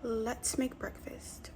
Let's make breakfast.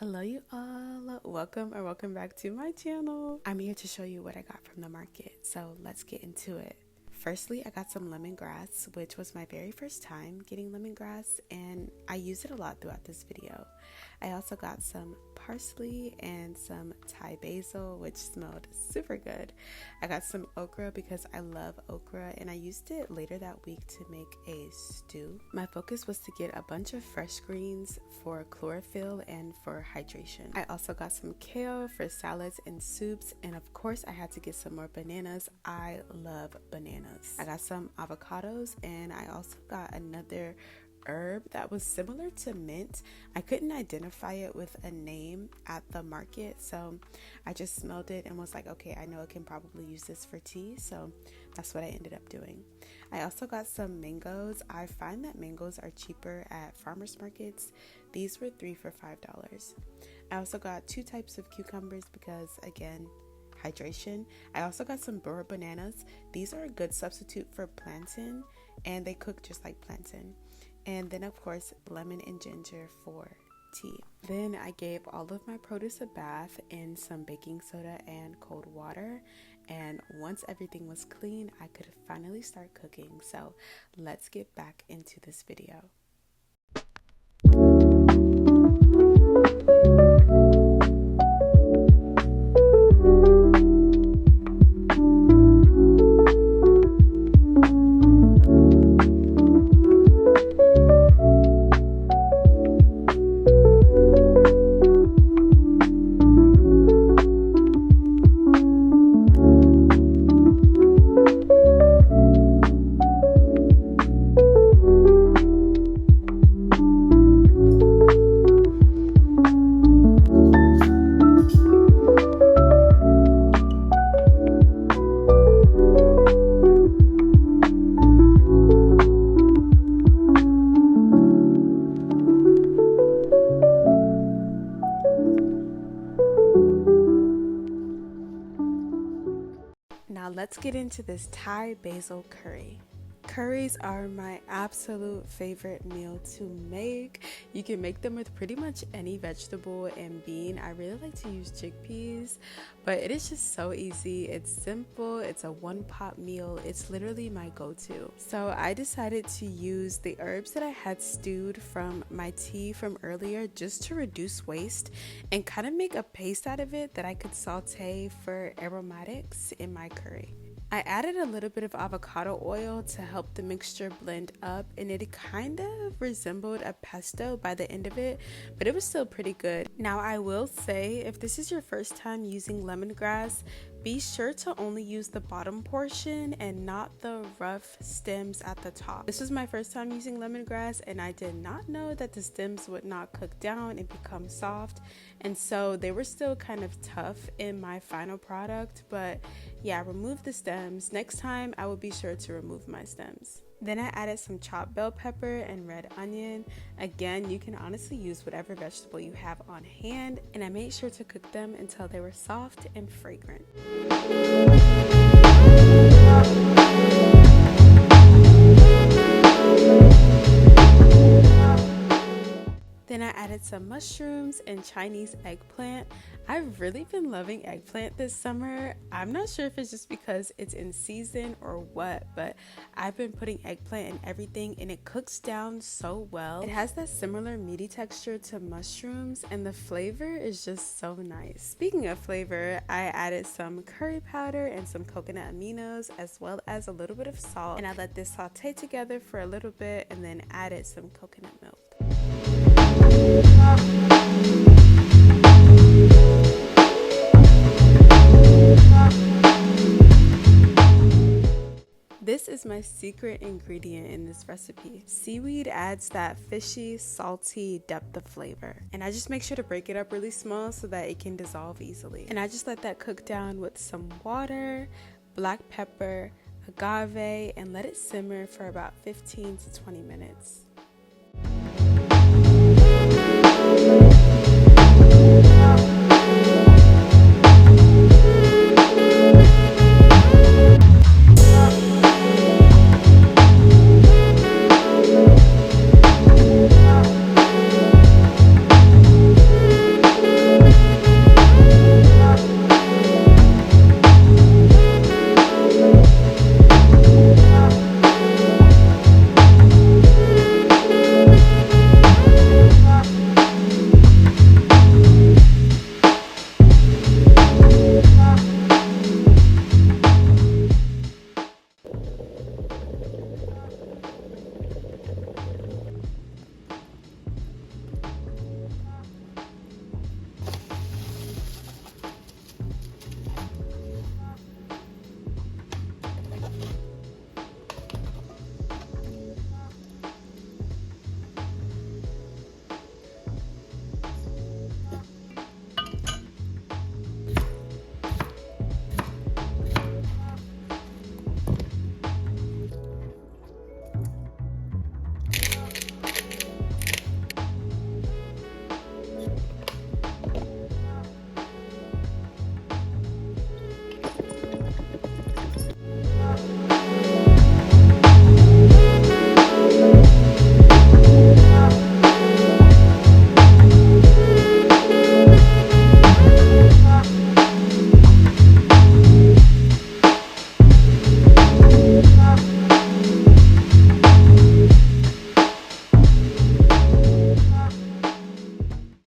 Hello you all, welcome back to my channel. I'm here to show you what I got from the market, so let's get into it. Firstly, I got some lemongrass, which was my very first time getting lemongrass, and I use it a lot throughout this video. I also got some parsley and some Thai basil, which smelled super good. I got some okra because I love okra, and I used it later that week to make a stew. My focus was to get a bunch of fresh greens for chlorophyll and for hydration. I also got some kale for salads and soups, and of course I had to get some more bananas. I love bananas. I got some avocados, and I also got another herb that was similar to mint. I couldn't identify it with a name at the market, so I just smelled it and was like, okay, I know I can probably use this for tea, so that's what I ended up doing. I also got some mangoes. I find that mangoes are cheaper at farmers markets. These were 3 for $5. I also got 2 types of cucumbers because, again, hydration. I also got some Burra bananas. These are a good substitute for plantain, and they cook just like plantain. And then, of course, lemon and ginger for tea. Then I gave all of my produce a bath in some baking soda and cold water. And once everything was clean, I could finally start cooking. So let's get back into this video. Now let's get into this Thai basil curry. Curries are my absolute favorite meal to make. You can make them with pretty much any vegetable and bean. I really like to use chickpeas, but it is just so easy. It's simple. It's a one-pot meal. It's literally my go-to. So I decided to use the herbs that I had stewed from my tea from earlier just to reduce waste and kind of make a paste out of it that I could saute for aromatics in my curry. I added a little bit of avocado oil to help the mixture blend up, and it kind of resembled a pesto by the end of it, but it was still pretty good. Now I will say, if this is your first time using lemongrass, be sure to only use the bottom portion and not the rough stems at the top. This was my first time using lemongrass, and I did not know that the stems would not cook down and become soft, and so they were still kind of tough in my final product. But yeah, remove the stems. Next time I will be sure to remove my stems. Then I added some chopped bell pepper and red onion. Again, you can honestly use whatever vegetable you have on hand, and I made sure to cook them until they were soft and fragrant. Then I added some mushrooms and Chinese eggplant. I've really been loving eggplant this summer. I'm not sure if it's just because it's in season or what, but I've been putting eggplant in everything and it cooks down so well. It has that similar meaty texture to mushrooms and the flavor is just so nice. Speaking of flavor, I added some curry powder and some coconut aminos as well as a little bit of salt, and I let this saute together for a little bit and then added some coconut milk. This is my secret ingredient in this recipe. Seaweed adds that fishy, salty depth of flavor. And I just make sure to break it up really small so that it can dissolve easily. And I just let that cook down with some water, black pepper, agave, and let it simmer for about 15 to 20 minutes.